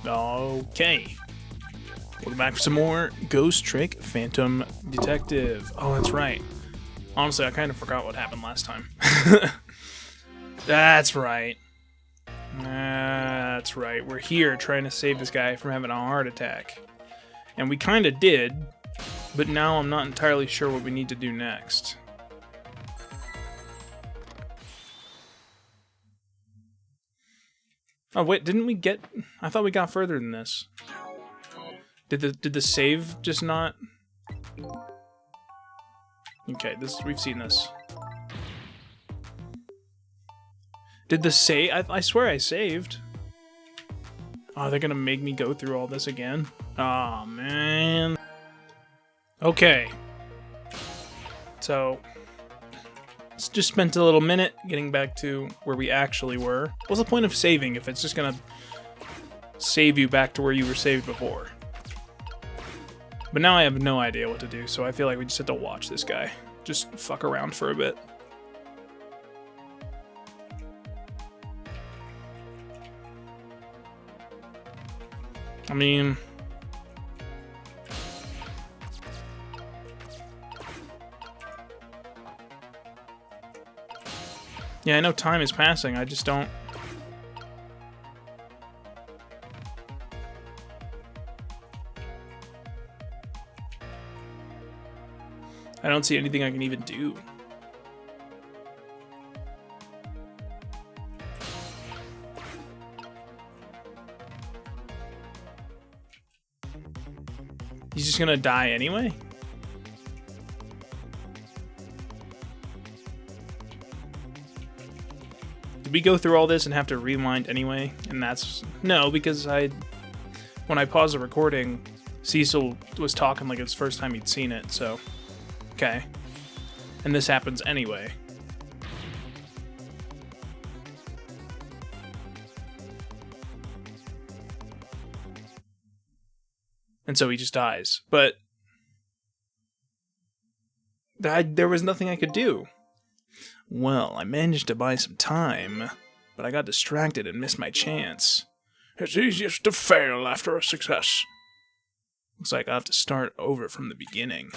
Okay. Welcome back for some more Ghost Trick Phantom Detective. Oh, that's right. Honestly, I kind of forgot what happened last time. That's right. That's right. We're here trying to save this guy from having a heart attack. And we kind of did, but now I'm not entirely sure what we need to do next. Oh, wait, didn't we get... I thought we got further than this. Did the save just not... Okay, we've seen this. Did the save... I swear I saved. Oh, they're gonna make me go through all this again? Aw, man. Okay. So... just spent a little minute getting back to where we actually were. What's the point of saving if it's just gonna save you back to where you were saved before? But now I have no idea what to do, so I feel like we just have to watch this guy just fuck around for a bit. I mean... yeah, I know time is passing, I just don't... I don't see anything I can even do. He's just gonna die anyway? Did we go through all this and have to rewind anyway? And that's... no, because when I paused the recording, Cecil was talking like it's the first time he'd seen it, so... okay. And this happens anyway. And so he just dies. But... there was nothing I could do. Well, I managed to buy some time, but I got distracted and missed my chance. It's easiest to fail after a success. Looks like I'll have to start over from the beginning.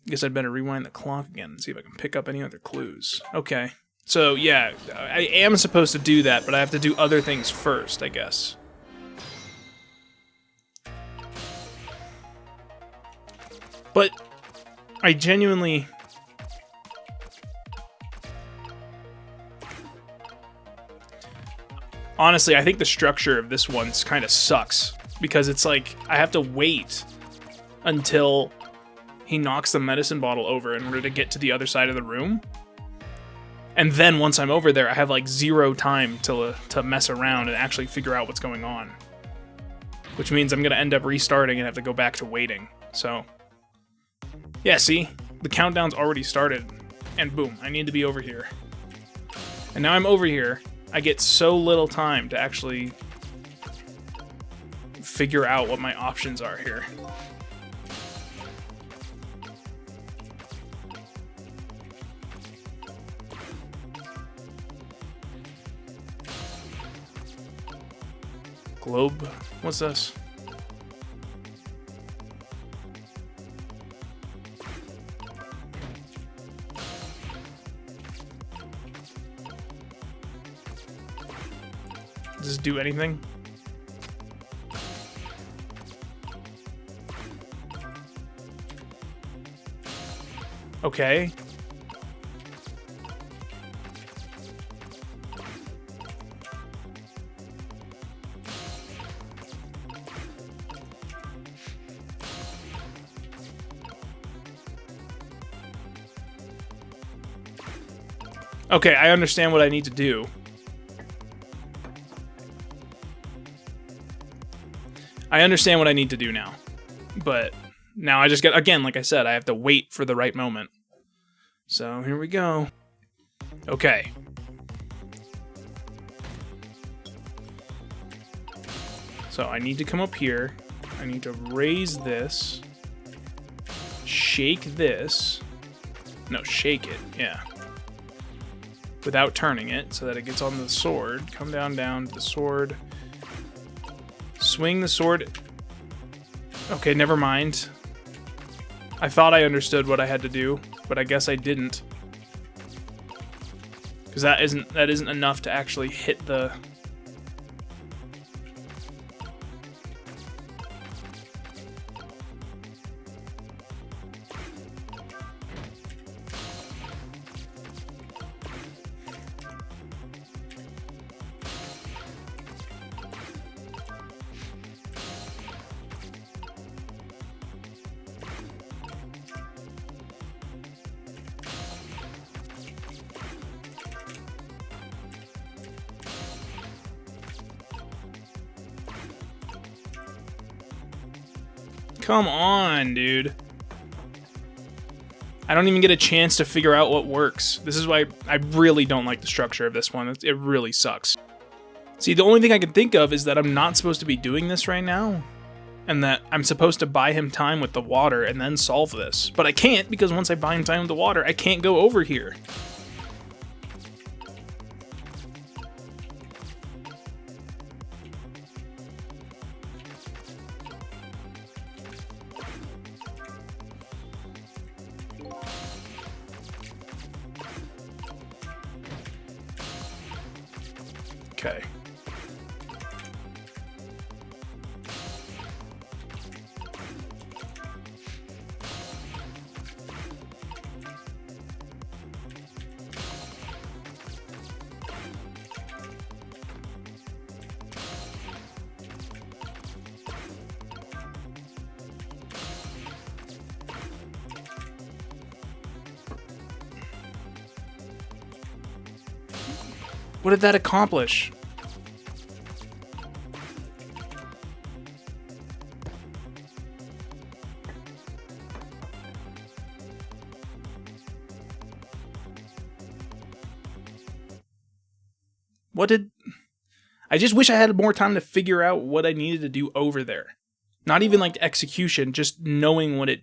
Guess I'd better rewind the clock again and see if I can pick up any other clues. Okay. So, yeah, I am supposed to do that, but I have to do other things first, I guess. But I genuinely... honestly, I think the structure of this one kind of sucks. Because it's like, I have to wait until he knocks the medicine bottle over in order to get to the other side of the room. And then once I'm over there, I have like zero time to mess around and actually figure out what's going on. Which means I'm going to end up restarting and have to go back to waiting. So, yeah, see? The countdown's already started. And boom, I need to be over here. And now I'm over here. I get so little time to actually figure out what my options are here. Globe? What's this? Does this do anything? Okay. Okay, I understand what I need to do. I understand what I need to do now. But now I just get, again, like I said, I have to wait for the right moment. So here we go. Okay. So I need to come up here. I need to raise this. Shake this. No, shake it. Yeah. without turning it so that it gets on the sword. Come down to the sword. Swing the sword. Okay, never mind. I thought I understood what I had to do, but I guess I didn't. Because that isn't enough to actually hit the... Come on, dude. I don't even get a chance to figure out what works. This is why I really don't like the structure of this one. It really sucks. See, the only thing I can think of is that I'm not supposed to be doing this right now, and that I'm supposed to buy him time with the water and then solve this. But I can't, because once I buy him time with the water, I can't go over here. Okay. What did that accomplish? What did... I just wish I had more time to figure out what I needed to do over there. Not even like execution, just knowing what it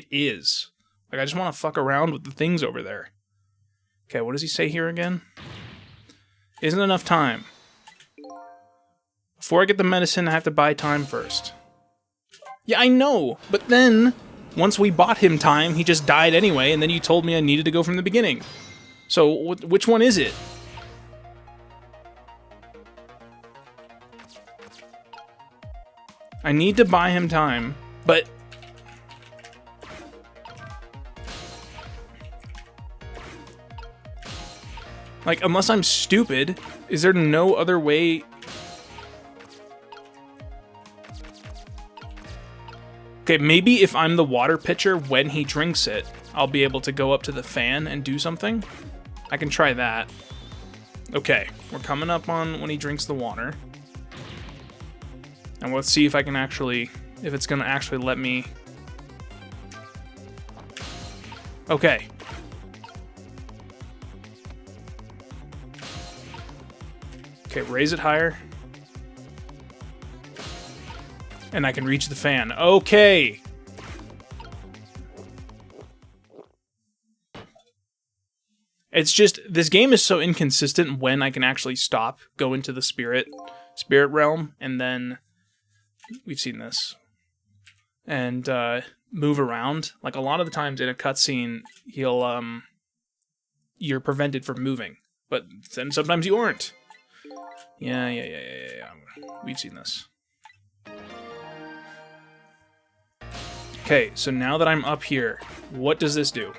is. Like, I just want to fuck around with the things over there. Okay, what does he say here again? Isn't enough time. Before I get the medicine, I have to buy time first. Yeah, I know, but then, once we bought him time, he just died anyway, and then you told me I needed to go from the beginning. So, which one is it? I need to buy him time, but... like, unless I'm stupid, is there no other way... Okay, maybe if I'm the water pitcher when he drinks it, I'll be able to go up to the fan and do something. I can try that. Okay, we're coming up on when he drinks the water. And let's see if I can actually... if it's gonna actually let me... Okay. Okay, raise it higher. And I can reach the fan. Okay! It's just, this game is so inconsistent when I can actually stop, go into the spirit realm, and then, we've seen this, and move around. Like, a lot of the times in a cutscene, you're prevented from moving, but then sometimes you aren't. Yeah. We've seen this. Okay, so now that I'm up here, what does this do?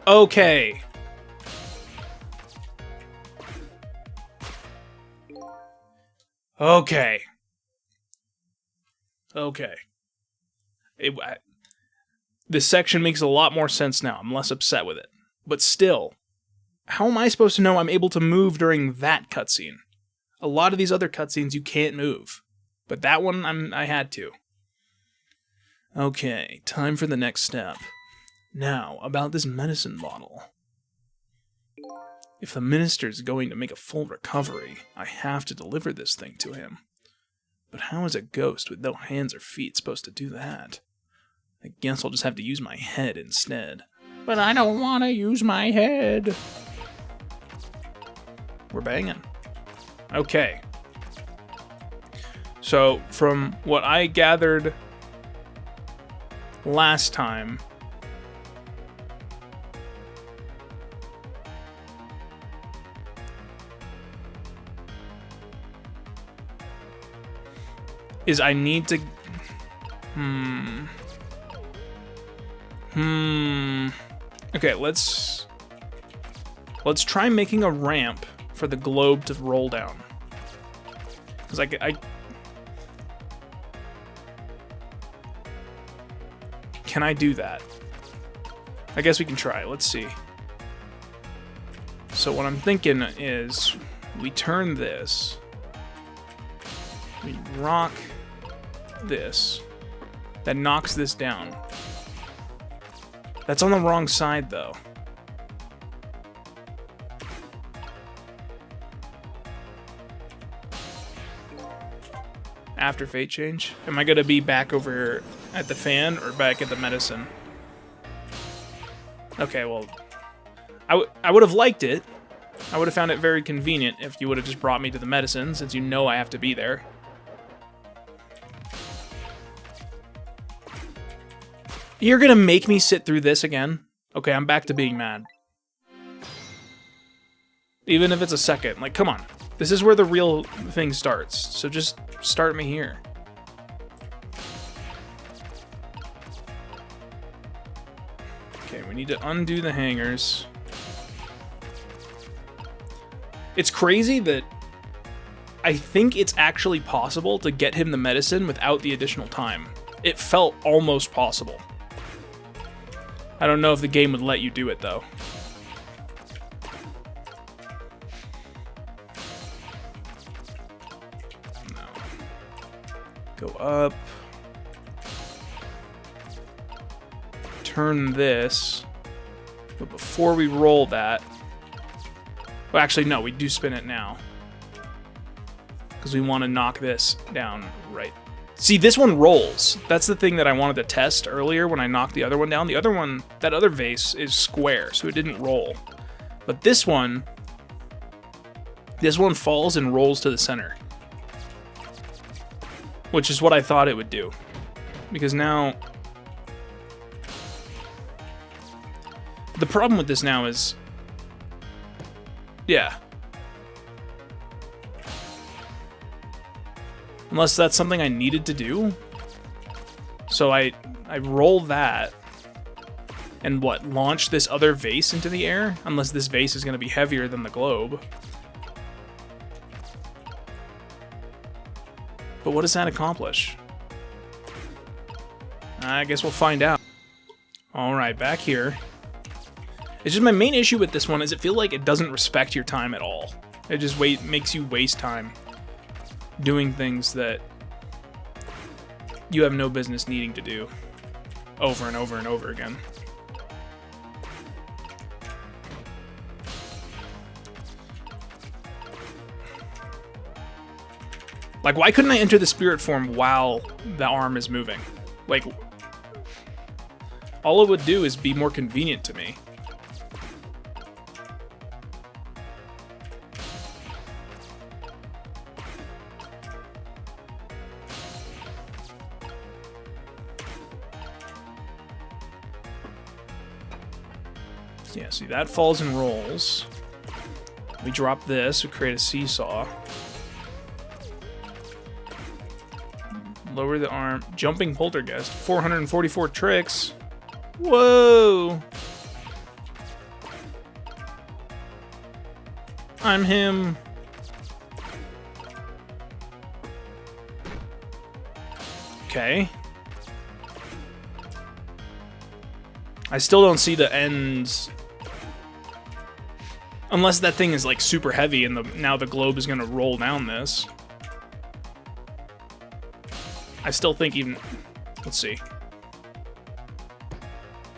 Okay. Okay. This section makes a lot more sense now. I'm less upset with it. But still, how am I supposed to know I'm able to move during that cutscene? A lot of these other cutscenes you can't move. But that one, I had to. Okay, time for the next step. Now, about this medicine bottle. If the minister's going to make a full recovery, I have to deliver this thing to him. But how is a ghost with no hands or feet supposed to do that? I guess I'll just have to use my head instead. But I don't want to use my head. We're banging. Okay. So, from what I gathered last time, is I need to... Okay, let's try making a ramp for the globe to roll down. Because I can I do that? I guess we can try. Let's see. So what I'm thinking is we turn this. We rock this. That knocks this down. That's on the wrong side, though. After fate change? Am I going to be back over at the fan or back at the medicine? Okay, well, I would have liked it. I would have found it very convenient if you would have just brought me to the medicine, since you know I have to be there. You're gonna make me sit through this again? Okay, I'm back to being mad. Even if it's a second. Like, come on. This is where the real thing starts. So just start me here. Okay, we need to undo the hangers. It's crazy that I think it's actually possible to get him the medicine without the additional time. It felt almost possible. I don't know if the game would let you do it, though. No. Go up. Turn this. But before we roll that... Well, actually, no, we do spin it now. Because we want to knock this down right. See, this one rolls. That's the thing that I wanted to test earlier when I knocked the other one down. The other one, that other vase, is square, so it didn't roll. But this one falls and rolls to the center. Which is what I thought it would do. Because now... The problem with this now is... Yeah. Unless that's something I needed to do. So I roll that. And what? Launch this other vase into the air? Unless this vase is going to be heavier than the globe. But what does that accomplish? I guess we'll find out. Alright, back here. It's just my main issue with this one is it feels like it doesn't respect your time at all. It just makes you waste time doing things that you have no business needing to do over and over and over again. Like, why couldn't I enter the spirit form while the arm is moving? Like, all it would do is be more convenient to me. Yeah, see, that falls and rolls. We drop this, we create a seesaw. Lower the arm. Jumping poltergeist. 444 tricks. Whoa! I'm him. Okay. I still don't see the ends. Unless that thing is like super heavy and now the globe is gonna roll down this. I still think even... Let's see.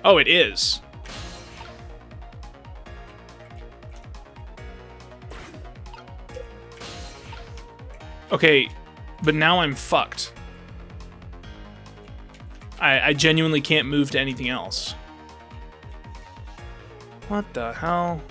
Oh, it is. Okay, but now I'm fucked. I genuinely can't move to anything else. What the hell?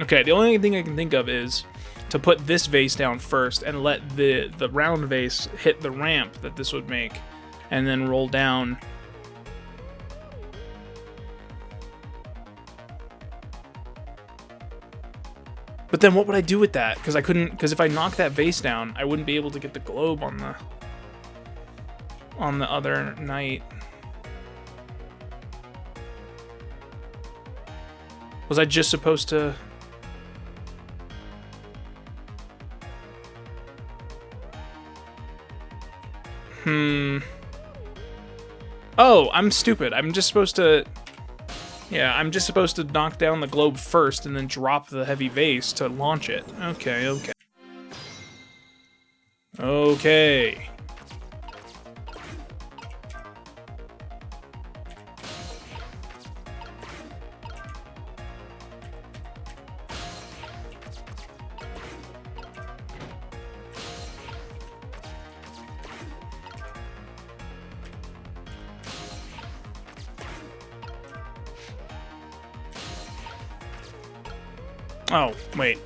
Okay, the only thing I can think of is to put this vase down first and let the round vase hit the ramp that this would make, and then roll down. But then what would I do with that? Because I couldn't. Because if I knock that vase down, I wouldn't be able to get the globe on the other night. Was I just supposed to? Oh, I'm stupid. I'm just supposed to... Yeah, I'm just supposed to knock down the globe first and then drop the heavy vase to launch it. Okay, okay. Okay. Oh, wait.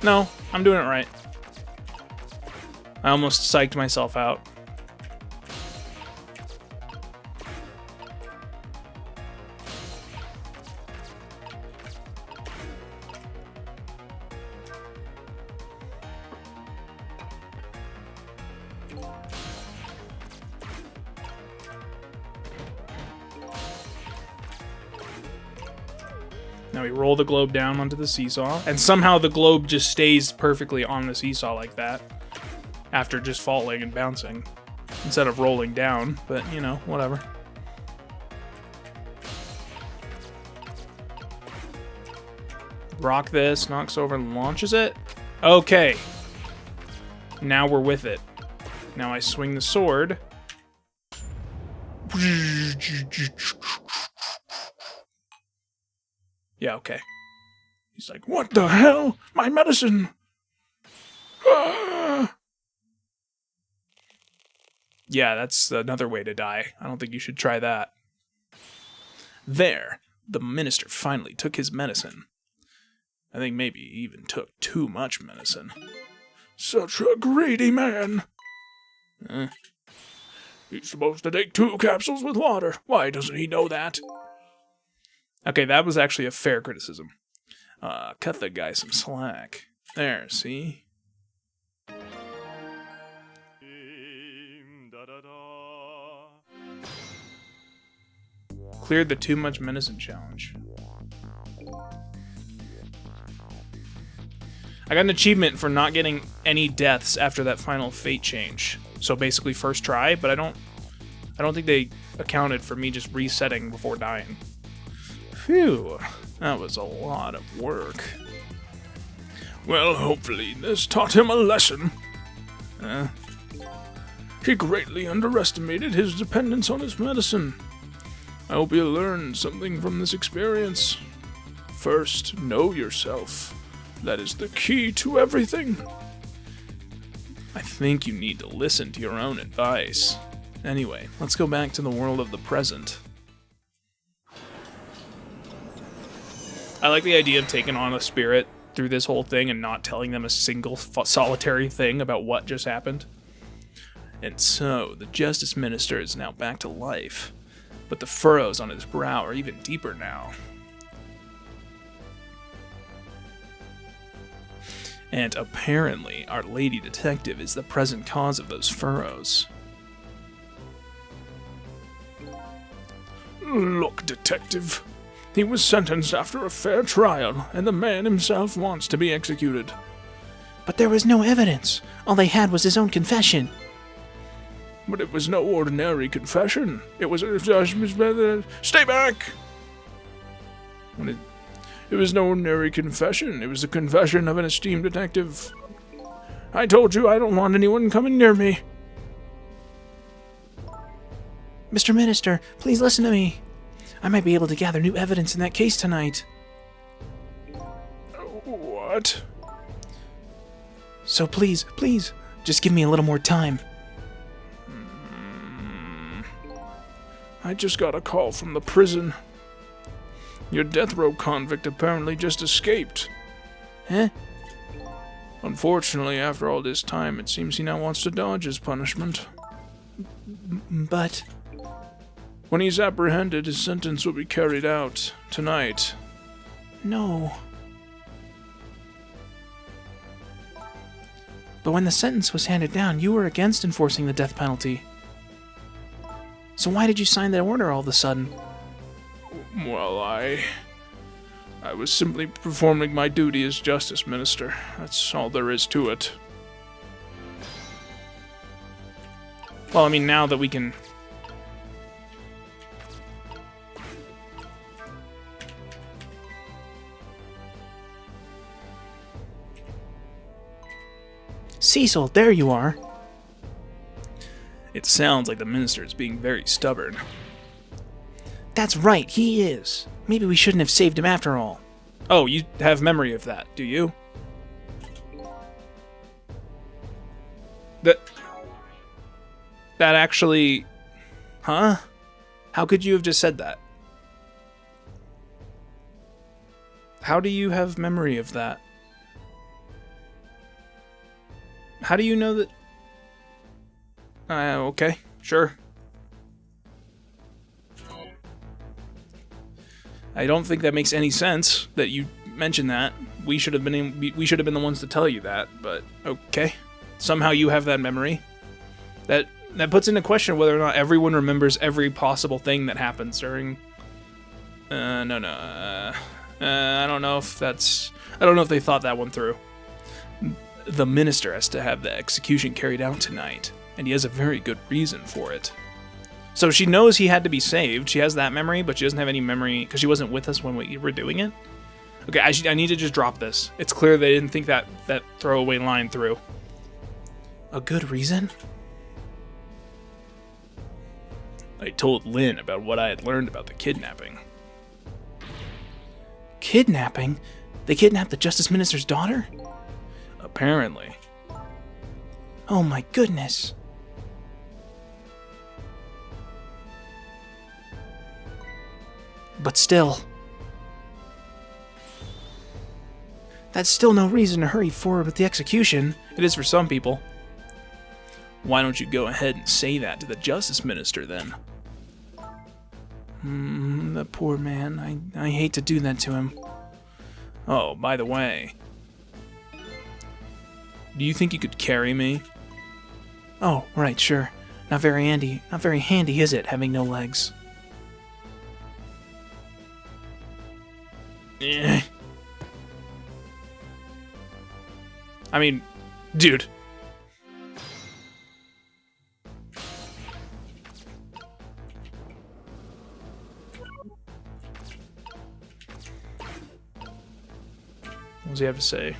No, I'm doing it right. I almost psyched myself out. Now we roll the globe down onto the seesaw, and somehow the globe just stays perfectly on the seesaw like that, after just falling and bouncing, instead of rolling down, but, you know, whatever. Rock this, knocks over and launches it. Okay. Now we're with it. Now I swing the sword. Yeah, okay. He's like, what the hell? My medicine! Ah! Yeah, that's another way to die. I don't think you should try that. There, the minister finally took his medicine. I think maybe he even took too much medicine. Such a greedy man! He's supposed to take 2 capsules with water. Why doesn't he know that? Okay, that was actually a fair criticism. Cut the guy some slack. There, see? Cleared the too much medicine challenge. I got an achievement for not getting any deaths after that final fate change. So basically first try, but I don't think they accounted for me just resetting before dying. Phew, that was a lot of work. Well, hopefully this taught him a lesson. He greatly underestimated his dependence on his medicine. I hope you learned something from this experience. First, know yourself. That is the key to everything. I think you need to listen to your own advice. Anyway, let's go back to the world of the present. I like the idea of taking on a spirit through this whole thing and not telling them a single solitary thing about what just happened. And so, the Justice Minister is now back to life, but the furrows on his brow are even deeper now. And apparently, our lady detective is the present cause of those furrows. Look, detective. He was sentenced after a fair trial, and the man himself wants to be executed. But there was no evidence. All they had was his own confession. But it was no ordinary confession. It was a... Stay back! It was no ordinary confession. It was the confession of an esteemed detective. I told you I don't want anyone coming near me. Mr. Minister, please listen to me. I might be able to gather new evidence in that case tonight. What? So please, just give me a little more time. I just got a call from the prison. Your death row convict apparently just escaped. Huh? Unfortunately, after all this time, it seems he now wants to dodge his punishment. But... When he's apprehended, his sentence will be carried out tonight. No. But when the sentence was handed down, you were against enforcing the death penalty. So why did you sign that order all of a sudden? Well, I was simply performing my duty as Justice Minister. That's all there is to it. Well, I mean, now that we can... Cecil, there you are. It sounds like the minister is being very stubborn. That's right, he is. Maybe we shouldn't have saved him after all. Oh, you have memory of that, do you? That actually... Huh? How could you have just said that? How do you have memory of that? How do you know that... Okay, sure. I don't think that makes any sense that you mentioned that. We should have been the ones to tell you that, but okay. Somehow you have that memory. That puts into question whether or not everyone remembers every possible thing that happens during... I don't know if that's... I don't know if they thought that one through. The minister has to have the execution carried out tonight, and he has a very good reason for it. So she knows he had to be saved. She has that memory, but she doesn't have any memory because she wasn't with us when we were doing it. Okay, I need to just drop this. It's clear they didn't think that throwaway line through. A good reason? I told Lynn about what I had learned about the kidnapping. Kidnapping? They kidnapped the Justice Minister's daughter? Apparently. Oh my goodness. But still... That's still no reason to hurry forward with the execution. It is for some people. Why don't you go ahead and say that to the Justice Minister, then? The poor man. I hate to do that to him. Oh, by the way... Do you think you could carry me? Oh, right, sure. Not very handy, is it, having no legs? Eh. I mean, dude. What does he have to say?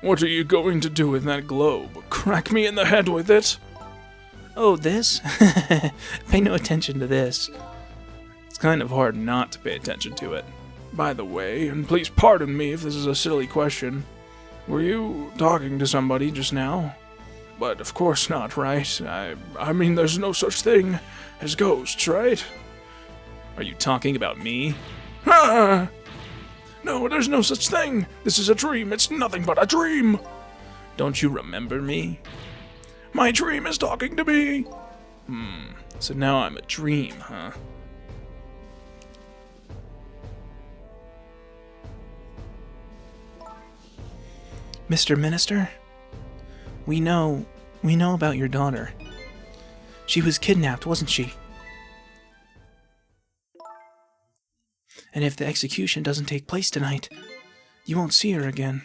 What are you going to do with that globe? Crack me in the head with it? Oh, this? Pay no attention to this. It's kind of hard not to pay attention to it. By the way, and please pardon me if this is a silly question, were you talking to somebody just now? But of course not, right? I mean, there's no such thing as ghosts, right? Are you talking about me? Ah! No, there's no such thing. This is a dream. It's nothing but a dream. Don't you remember me? My dream is talking to me. So now I'm a dream, huh? Mr. Minister, we know about your daughter. She was kidnapped, wasn't she? And if the execution doesn't take place tonight, you won't see her again.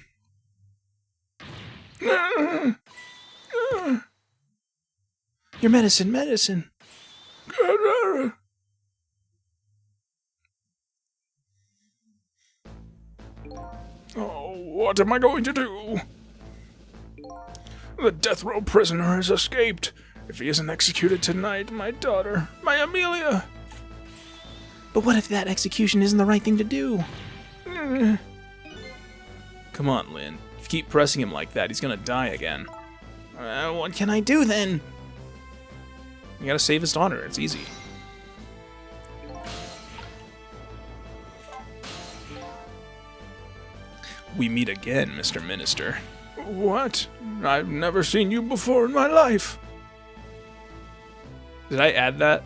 Your medicine! Oh, what am I going to do? The death row prisoner has escaped, If he isn't executed tonight, my daughter, my Amelia... But what if that execution isn't the right thing to do? Come on, Lynn. If you keep pressing him like that, he's gonna die again. What can I do then? You gotta save his daughter. It's easy. We meet again, Mr. Minister. What? I've never seen you before in my life. Did I add that?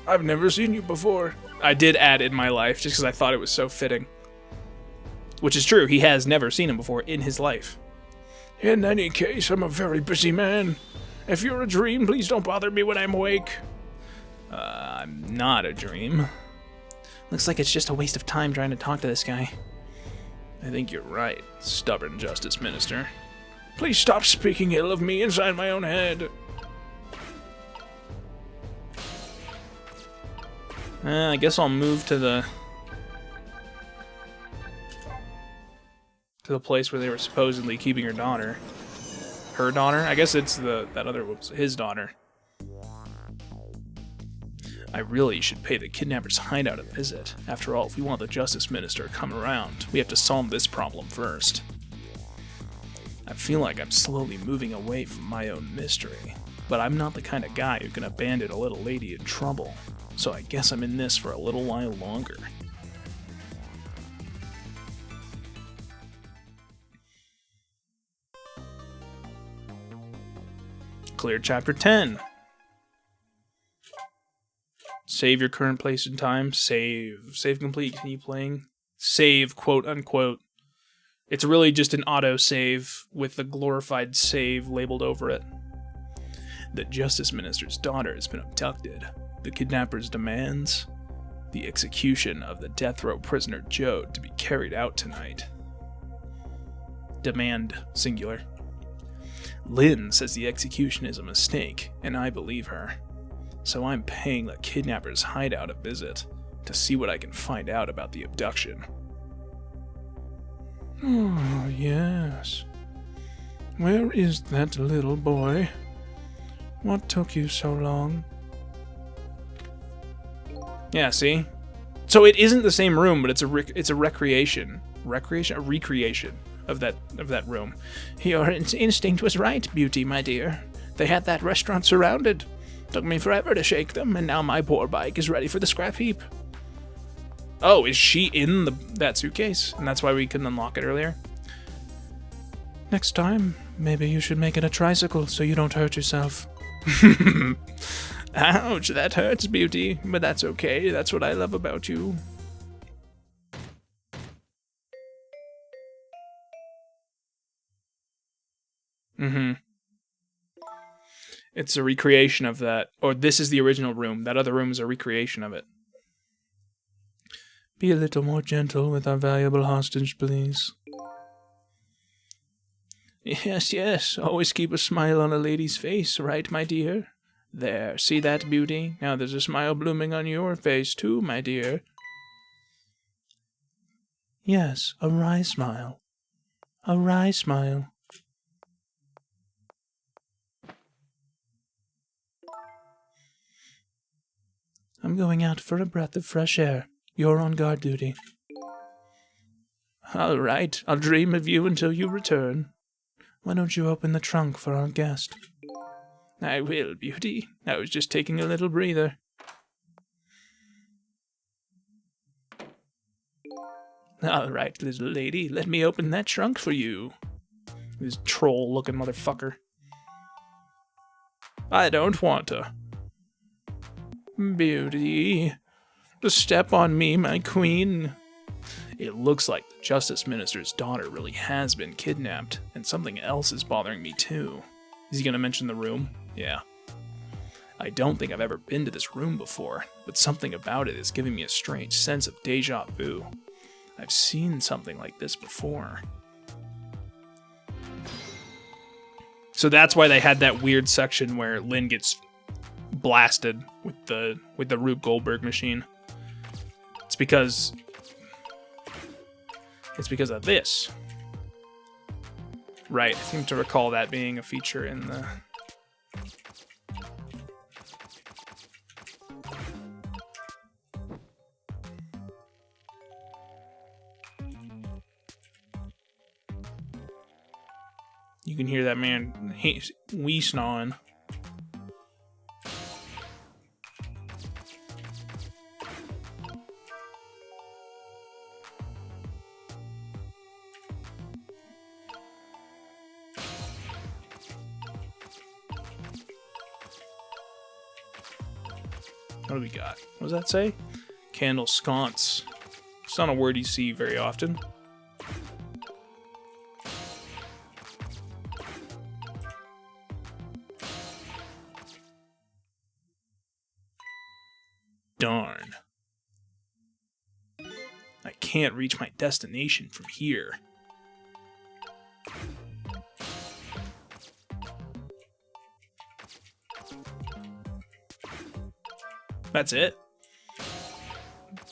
I've never seen you before. I did add in my life just because I thought it was so fitting. Which is true. He has never seen him before in his life. In any case, I'm a very busy man. If you're a dream, please don't bother me when I'm awake. I'm not a dream. Looks like it's just a waste of time trying to talk to this guy. I think you're right, stubborn Justice Minister. Please stop speaking ill of me inside my own head. I guess I'll move to the place where they were supposedly keeping her daughter. Her daughter? I guess it's that other was his daughter. I really should pay the kidnapper's hideout a visit. After all, if we want the Justice Minister to come around, we have to solve this problem first. I feel like I'm slowly moving away from my own mystery, but I'm not the kind of guy who can abandon a little lady in trouble. So I guess I'm in this for a little while longer. Clear Chapter 10. Save your current place and time. Save. Save complete. Continue playing. Save, quote unquote. It's really just an auto save with the glorified save labeled over it. The Justice Minister's daughter has been abducted. The kidnappers demands the execution of the death row prisoner Joe to be carried out tonight. Demand, singular. Lynn says the execution is a mistake, and I believe her. So I'm paying the kidnapper's hideout a visit to see what I can find out about the abduction. Oh, yes. Where is that little boy? What took you so long? Yeah, see? So it isn't the same room, but it's a recreation of that room. Your instinct was right, Beauty, my dear. They had that restaurant surrounded. Took me forever to shake them, and now my poor bike is ready for the scrap heap. Oh, is she in that suitcase? And that's why we couldn't unlock it earlier? Next time, maybe you should make it a tricycle so you don't hurt yourself. Ouch, that hurts, Beauty, but that's okay. That's what I love about you. It's a recreation of that. Or this is the original room. That other room is a recreation of it. Be a little more gentle with our valuable hostage, please. Yes, yes. Always keep a smile on a lady's face, right, my dear? There, see that, Beauty? Now there's a smile blooming on your face, too, my dear. Yes, a wry smile. A wry smile. I'm going out for a breath of fresh air. You're on guard duty. All right, I'll dream of you until you return. Why don't you open the trunk for our guest? I will, Beauty. I was just taking a little breather. All right, little lady, let me open that trunk for you. This troll-looking motherfucker. I don't want to. Beauty, just step on me, my queen. It looks like the Justice Minister's daughter really has been kidnapped, and something else is bothering me too. Is he gonna mention the room? Yeah. I don't think I've ever been to this room before, but something about it is giving me a strange sense of deja vu. I've seen something like this before. So that's why they had that weird section where Lynn gets blasted with the Rube Goldberg machine. It's because of this. Right, I seem to recall that being a feature in the You can hear that man wee-snawing. What do we got? What does that say? Candle sconce. It's not a word you see very often. Darn. I can't reach my destination from here. That's it?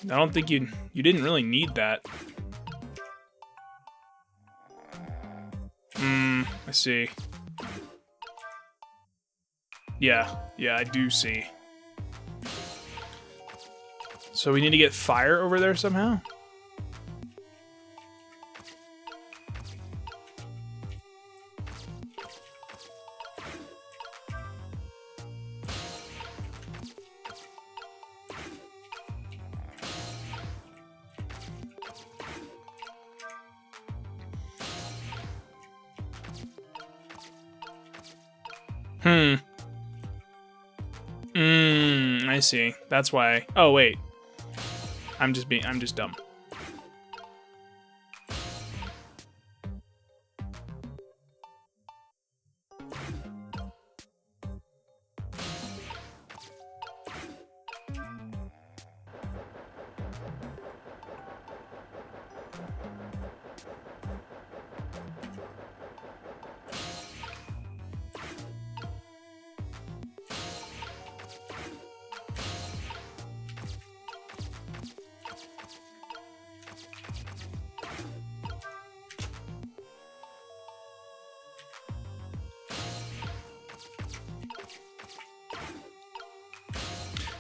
I don't think you didn't really need that. I see. Yeah, I do see. So we need to get fire over there somehow? I see. That's why. Oh, wait. I'm just dumb.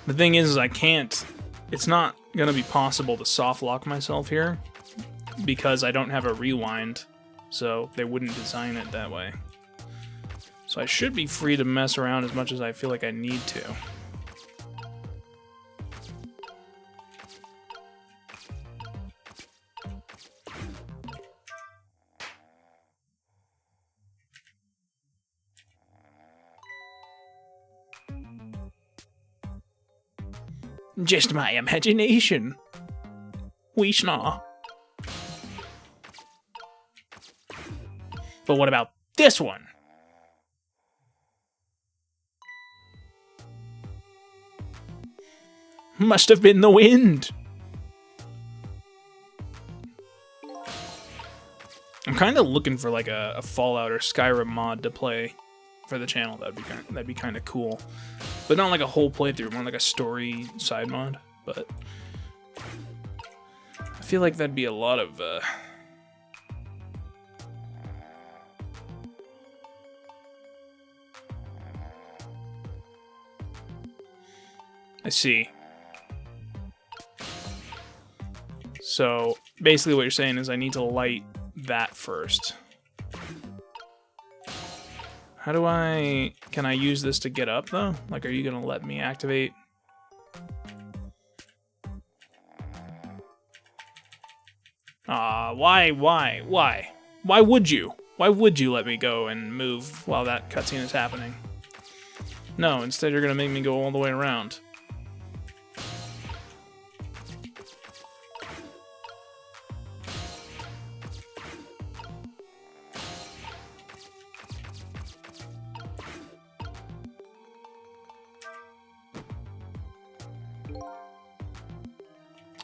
The thing is I can't... It's not going to be possible to soft lock myself here because I don't have a rewind, so they wouldn't design it that way. So I should be free to mess around as much as I feel like I need to. Just my imagination. We snaw. But what about this one? Must have been the wind. I'm kind of looking for like a Fallout or Skyrim mod to play for the channel. That'd be kind of cool. But not like a whole playthrough, more like a story side mod. But I feel like that'd be a lot of I see. So basically what you're saying is I need to light that first. How do I... Can I use this to get up, though? Like, are you going to let me activate? Why? Why would you? Why would you let me go and move while that cutscene is happening? No, instead you're going to make me go all the way around.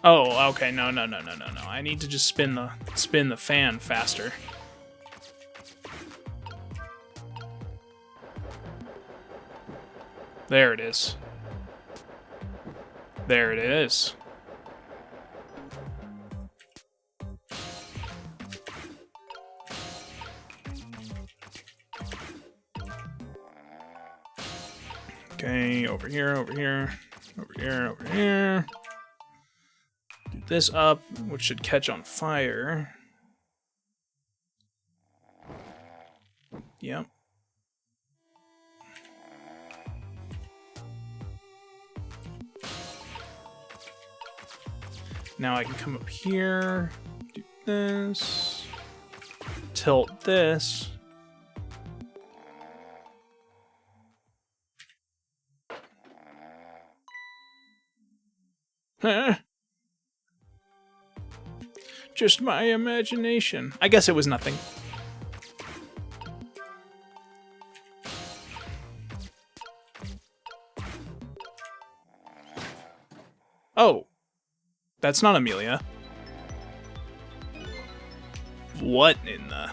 Oh, okay. No. I need to just spin the fan faster. There it is. There it is. Okay, over here, over here, over here, over here. Do this up, which should catch on fire. Yep. Now I can come up here, do this, tilt this. Huh? Just my imagination. I guess it was nothing. Oh. That's not Amelia. What in the...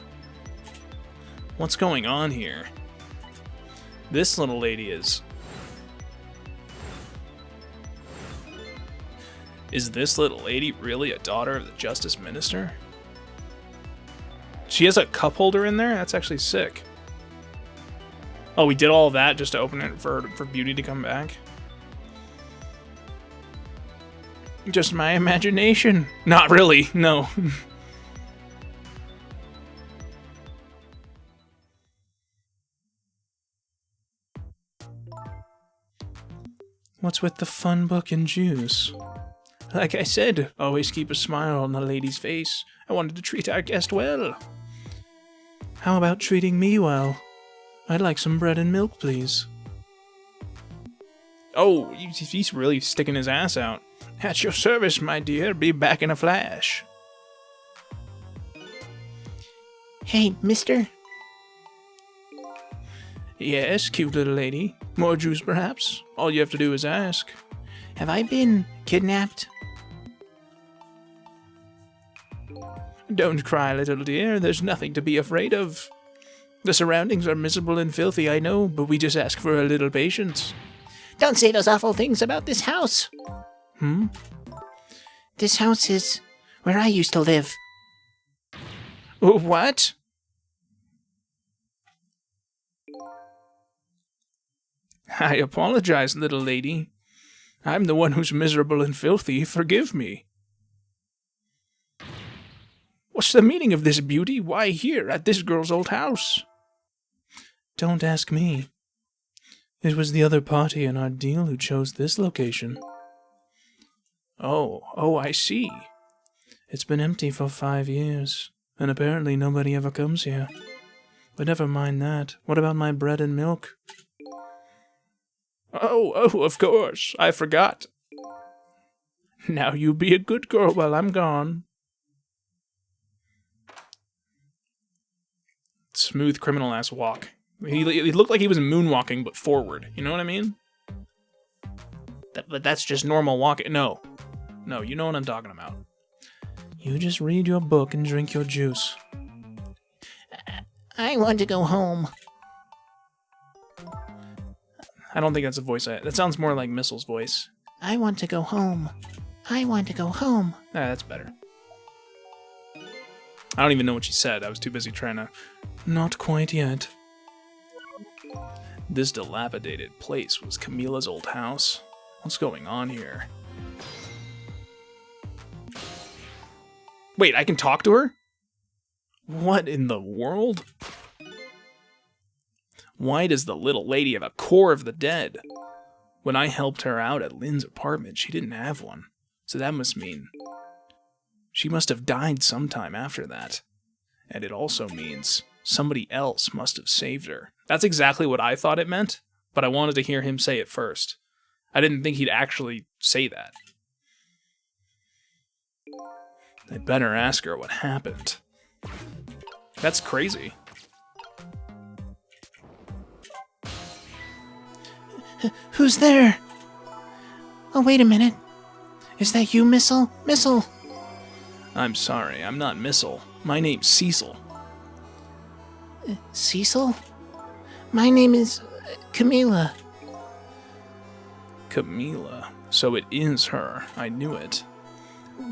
What's going on here? This little lady is... Is this little lady really a daughter of the Justice Minister? She has a cup holder in there? That's actually sick. Oh, we did all of that just to open it for Beauty to come back? Just my imagination. Not really, no. What's with the fun book and juice? Like I said, always keep a smile on the lady's face. I wanted to treat our guest well. How about treating me well? I'd like some bread and milk, please. Oh, he's really sticking his ass out. At your service, my dear. Be back in a flash. Hey, mister? Yes, cute little lady. More juice, perhaps? All you have to do is ask. Have I been kidnapped? Don't cry, little dear. There's nothing to be afraid of. The surroundings are miserable and filthy, I know, but we just ask for a little patience. Don't say those awful things about this house. Hmm? This house is where I used to live. What? I apologize, little lady. I'm the one who's miserable and filthy. Forgive me. What's the meaning of this, Beauty? Why here, at this girl's old house? Don't ask me. It was the other party in our deal who chose this location. Oh, I see. It's been empty for 5 years, and apparently nobody ever comes here. But never mind that. What about my bread and milk? Oh, of course. I forgot. Now you be a good girl while I'm gone. Smooth criminal-ass walk. He looked like he was moonwalking, but forward. You know what I mean? But that's just normal walking. No, you know what I'm talking about. You just read your book and drink your juice. I want to go home. I don't think that's a voice. That sounds more like Missile's voice. I want to go home. I want to go home. That's better. I don't even know what she said. I was too busy trying to... Not quite yet. This dilapidated place was Camilla's old house. What's going on here? Wait, I can talk to her? What in the world? Why does the little lady have a core of the dead? When I helped her out at Lynn's apartment, she didn't have one. So that must mean she must have died sometime after that. And it also means somebody else must have saved her. That's exactly what I thought it meant, but I wanted to hear him say it first. I didn't think he'd actually say that. I better ask her what happened. That's crazy. Who's there? Oh, wait a minute. Is that you, Missile? Missile! I'm sorry, I'm not Missile. My name's Cecil. Cecil? My name is Camila. Camila. So it is her. I knew it.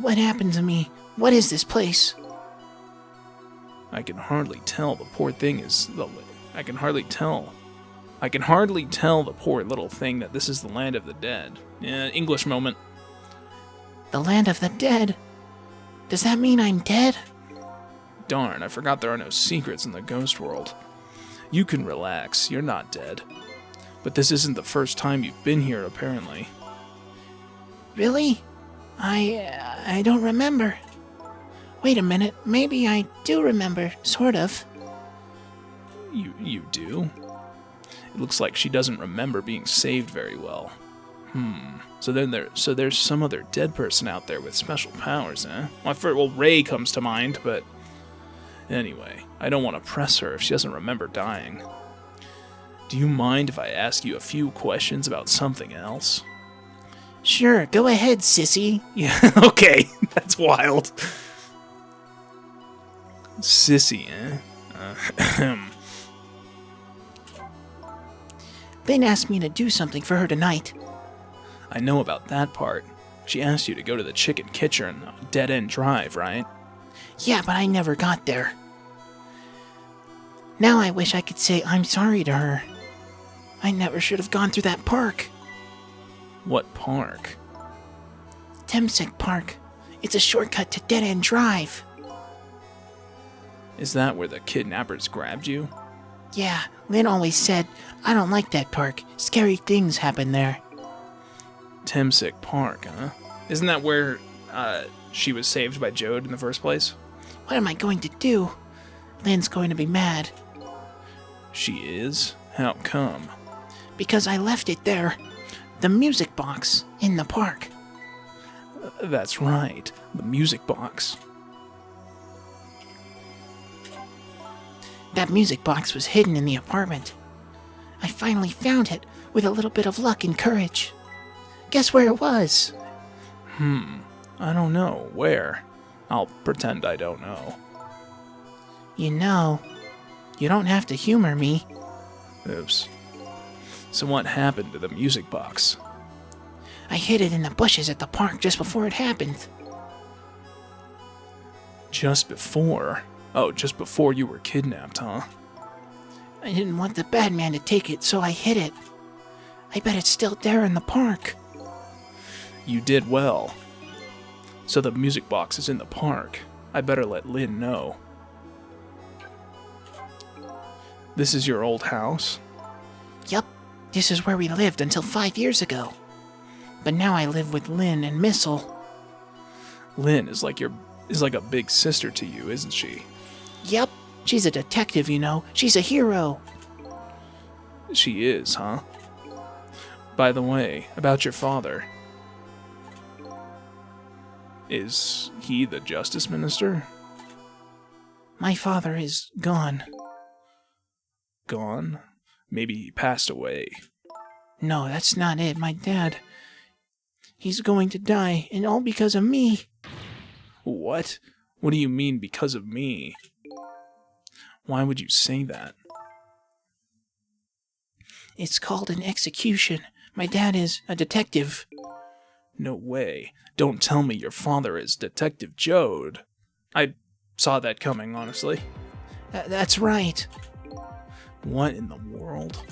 What happened to me? What is this place? I can hardly tell the poor thing is the... I can hardly tell the poor little thing that this is the land of the dead. Yeah, English moment. The land of the dead? Does that mean I'm dead? Darn, I forgot there are no secrets in the ghost world. You can relax, you're not dead. But this isn't the first time you've been here, apparently. Really? I don't remember. Wait a minute, maybe I do remember, sort of. You do? It looks like she doesn't remember being saved very well. So there's some other dead person out there with special powers, eh? Well, Ray comes to mind, but anyway, I don't want to press her if she doesn't remember dying. Do you mind if I ask you a few questions about something else? Sure, go ahead, sissy. Yeah, okay, that's wild. Sissy, eh? Lynn asked me to do something for her tonight. I know about that part. She asked you to go to the Chicken Kitchen on Dead End Drive, right? Yeah, but I never got there. Now I wish I could say I'm sorry to her. I never should have gone through that park. What park? Temsic Park. It's a shortcut to Dead End Drive. Is that where the kidnappers grabbed you? Yeah, Lynn always said, I don't like that park. Scary things happen there. Temsic Park, huh? Isn't that where she was saved by Jode in the first place? What am I going to do? Lynn's going to be mad. She is? How come? Because I left it there. The music box in the park. That's right, the music box. That music box was hidden in the apartment. I finally found it with a little bit of luck and courage. Guess where it was? I don't know. Where? I'll pretend I don't know. You know, you don't have to humor me. Oops. So what happened to the music box? I hid it in the bushes at the park just before it happened. Just before? Oh, just before you were kidnapped, huh? I didn't want the bad man to take it, so I hid it. I bet it's still there in the park. You did well. So the music box is in the park. I better let Lynn know. This is your old house? Yup, this is where we lived until 5 years ago. But now I live with Lynn and Missile. Lynn is like a big sister to you, isn't she? Yup, she's a detective, you know. She's a hero. She is, huh? By the way, about your father. Is he the justice minister? My father is gone. Gone? Maybe he passed away. No, that's not it. My dad. He's going to die, and all because of me. What? What do you mean because of me? Why would you say that? It's called an execution. My dad is a detective. No way. Don't tell me your father is Detective Jode. I saw that coming, honestly. That's right. What in the world?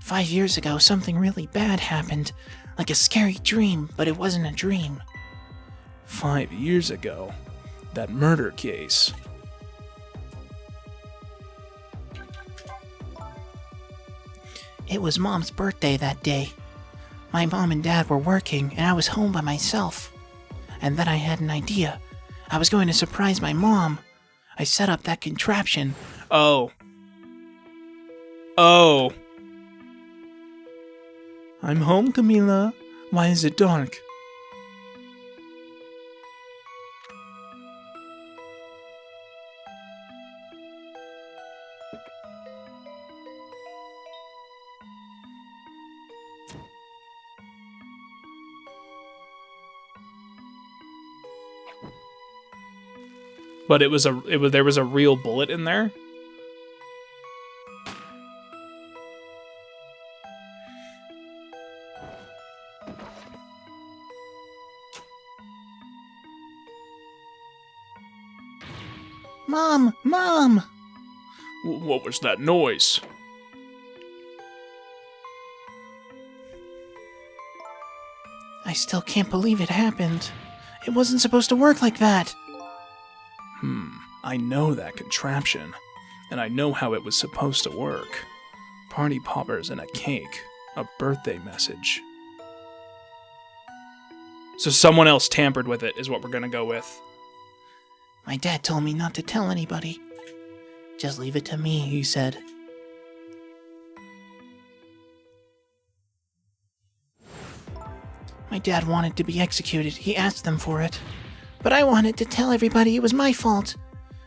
5 years ago, something really bad happened. Like a scary dream, but it wasn't a dream. 5 years ago? That murder case. It was Mom's birthday that day. My mom and dad were working, and I was home by myself. And then I had an idea. I was going to surprise my mom. I set up that contraption. Oh. I'm home, Camila. Why is it dark? But there was a real bullet in there? Mom! What was that noise? I still can't believe it happened. It wasn't supposed to work like that. I know that contraption. and I know how it was supposed to work. Party poppers and a cake. A birthday message. So someone else tampered with it, is what we're gonna go with. My dad told me not to tell anybody. Just leave it to me, he said. My dad wanted to be executed. He asked them for it. But I wanted to tell everybody it was my fault.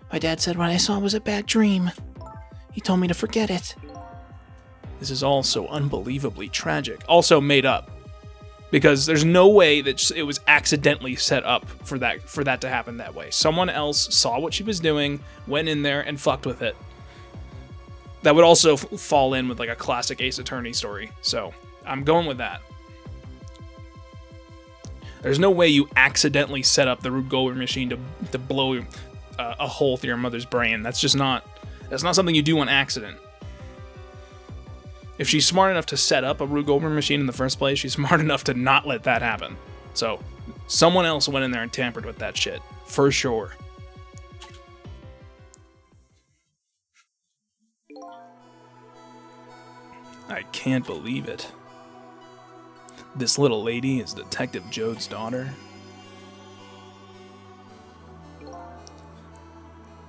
My dad said what I saw was a bad dream. He told me to forget it. This is all so unbelievably tragic. Also made up. Because there's no way that it was accidentally set up for that to happen that way. Someone else saw what she was doing, went in there, and fucked with it. That would also fall in with like a classic Ace Attorney story. So, I'm going with that. There's no way you accidentally set up the Rube Goldberg machine to blow a hole through your mother's brain. That's not something you do on accident. If she's smart enough to set up a Rube Goldberg machine in the first place, she's smart enough to not let that happen. So, someone else went in there and tampered with that shit. For sure. I can't believe it. This little lady is Detective Jode's daughter.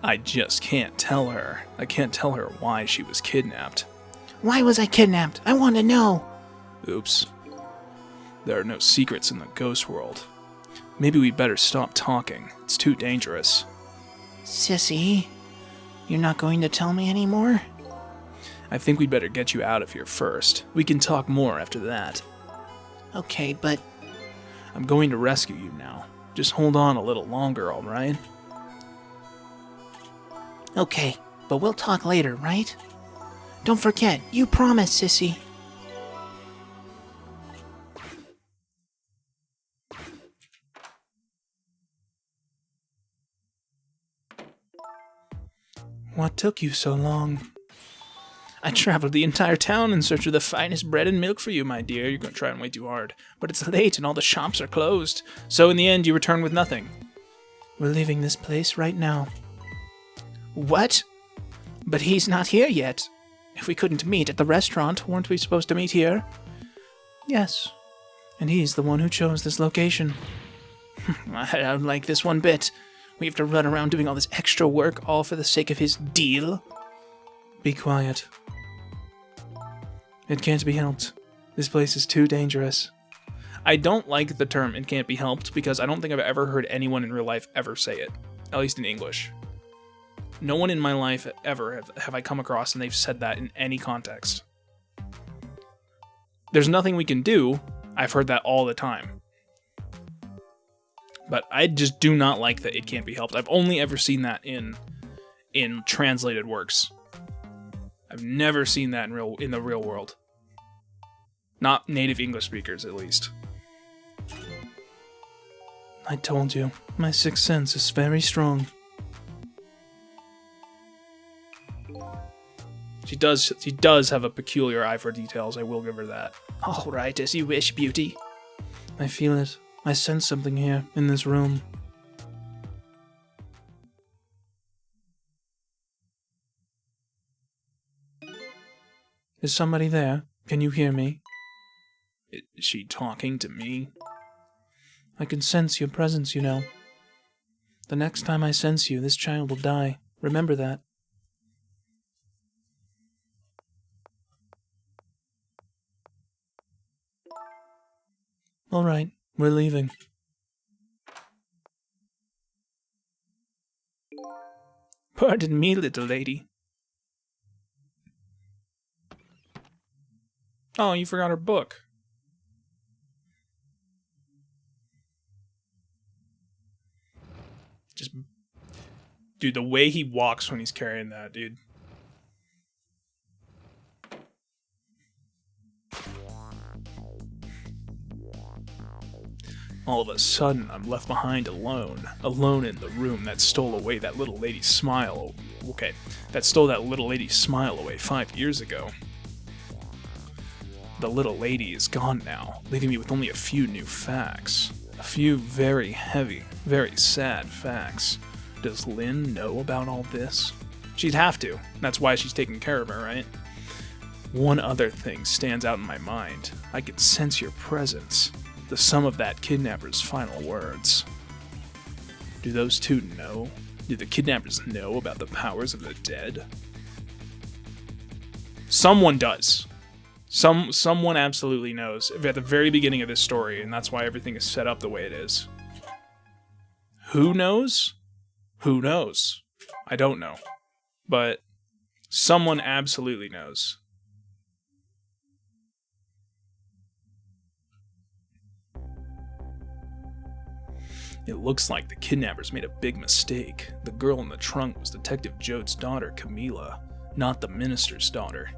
I just can't tell her. I can't tell her why she was kidnapped. Why was I kidnapped? I want to know. Oops. There are no secrets in the ghost world. Maybe we'd better stop talking. It's too dangerous. Sissy, you're not going to tell me anymore? I think we'd better get you out of here first. We can talk more after that. Okay, but... I'm going to rescue you now. Just hold on a little longer, alright? Okay, but we'll talk later, right? Don't forget, you promised, Sissy. What took you so long? I traveled the entire town in search of the finest bread and milk for you, my dear. You're going to try and way too hard. But it's late and all the shops are closed. So in the end, you return with nothing. We're leaving this place right now. What? But he's not here yet. If we couldn't meet at the restaurant, weren't we supposed to meet here? Yes. And he's the one who chose this location. I don't like this one bit. We have to run around doing all this extra work, all for the sake of his deal. Be quiet. It can't be helped. This place is too dangerous. I don't like the term "it can't be helped" because I don't think I've ever heard anyone in real life ever say it. At least in English. No one in my life ever have I come across and they've said that in any context. There's nothing we can do. I've heard that all the time. But I just do not like that "it can't be helped." I've only ever seen that in translated works. I've never seen that in the real world. Not native English speakers, at least. I told you, my sixth sense is very strong. She does have a peculiar eye for details, I will give her that. All right, as you wish, beauty. I feel it. I sense something here, in this room. Is somebody there? Can you hear me? Is she talking to me? I can sense your presence, you know. The next time I sense you, this child will die. Remember that. All right, we're leaving. Pardon me, little lady. Oh, you forgot her book. Just... Dude, the way he walks when he's carrying that, dude. All of a sudden, I'm left behind alone. Alone in the room that stole away that little lady's smile. Okay, that stole that little lady's smile away 5 years ago. The little lady is gone now, leaving me with only a few new facts. A few very heavy, very sad facts. Does Lynn know about all this? She'd have to. That's why she's taking care of her, right? One other thing stands out in my mind. I can sense your presence. The sum of that kidnapper's final words. Do those two know? Do the kidnappers know about the powers of the dead? Someone does. Someone absolutely knows at the very beginning of this story, and that's why everything is set up the way it is. Who knows? Who knows? I don't know. But someone absolutely knows. It looks like the kidnappers made a big mistake. The girl in the trunk was Detective Jode's daughter, Camila, not the minister's daughter.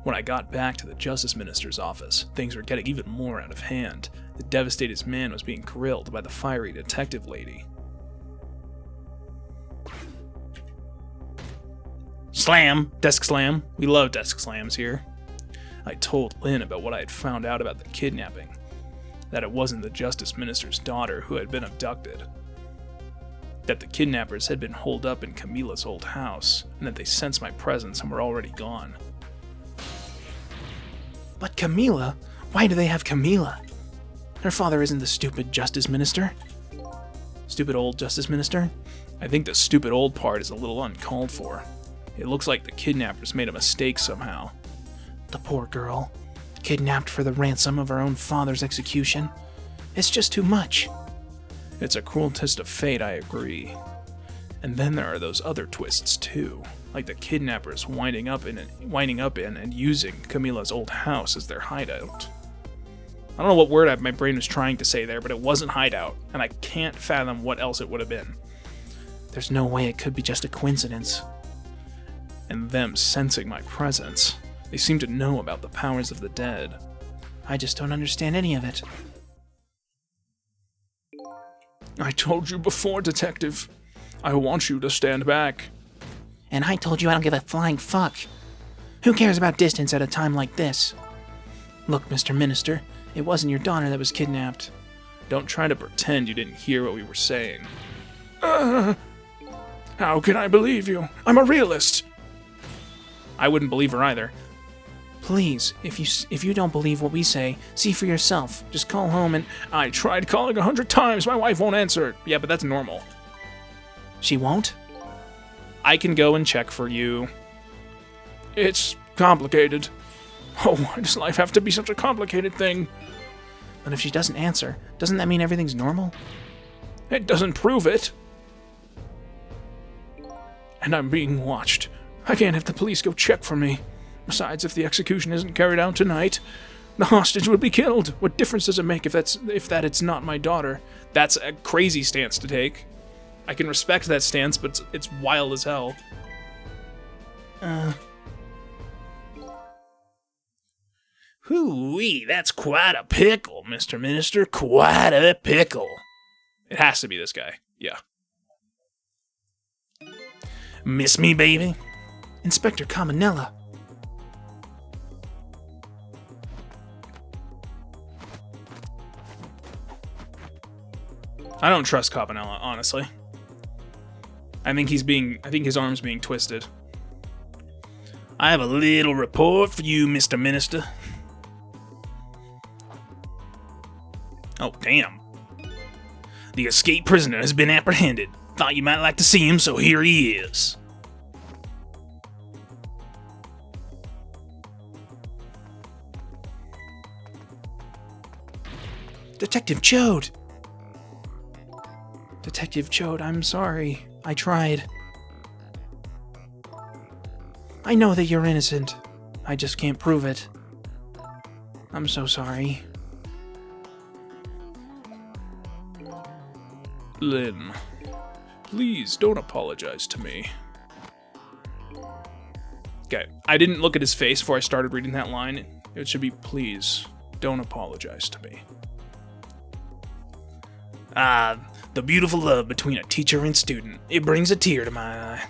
When I got back to the Justice Minister's office, things were getting even more out of hand. The devastated man was being grilled by the fiery detective lady. Slam! Desk slam. We love desk slams here. I told Lynn about what I had found out about the kidnapping. That it wasn't the Justice Minister's daughter who had been abducted. That the kidnappers had been holed up in Camila's old house, and that they sensed my presence and were already gone. But Camila? Why do they have Camila? Her father isn't the stupid Justice Minister. Stupid old Justice Minister? I think the stupid old part is a little uncalled for. It looks like the kidnappers made a mistake somehow. The poor girl. Kidnapped for the ransom of her own father's execution. It's just too much. It's a cruel twist of fate, I agree. And then there are those other twists too, like the kidnappers winding up in and using Camila's old house as their hideout. I don't know what word my brain was trying to say there, but it wasn't hideout, and I can't fathom what else it would have been. There's no way it could be just a coincidence. And them sensing my presence. They seem to know about the powers of the dead. I just don't understand any of it. I told you before, Detective. I want you to stand back. And I told you I don't give a flying fuck. Who cares about distance at a time like this? Look, Mr. Minister, it wasn't your daughter that was kidnapped. Don't try to pretend you didn't hear what we were saying. How can I believe you? I'm a realist. I wouldn't believe her either. Please, if you don't believe what we say, see for yourself. Just call home and... I tried calling 100 times. My wife won't answer. Yeah, but that's normal. She won't? I can go and check for you. It's complicated. Oh, why does life have to be such a complicated thing? But if she doesn't answer, doesn't that mean everything's normal? It doesn't prove it. And I'm being watched. I can't have the police go check for me. Besides, if the execution isn't carried out tonight, the hostage would be killed. What difference does it make if it's not my daughter? That's a crazy stance to take. I can respect that stance, but it's wild as hell. Hoo-wee, that's quite a pickle, Mr. Minister. Quite a pickle. It has to be this guy. Yeah. Miss me, baby? Inspector Caminella. I don't trust Cabanella, honestly. I think his arm's being twisted. I have a little report for you, Mr. Minister. Oh, damn. The escaped prisoner has been apprehended. Thought you might like to see him, so here he is. Detective Jode! Detective Jode, I'm sorry. I tried. I know that you're innocent. I just can't prove it. I'm so sorry. Lynn, please don't apologize to me. Okay, I didn't look at his face before I started reading that line. It should be, please Don't apologize to me. The beautiful love between a teacher and student. It brings a tear to my eye.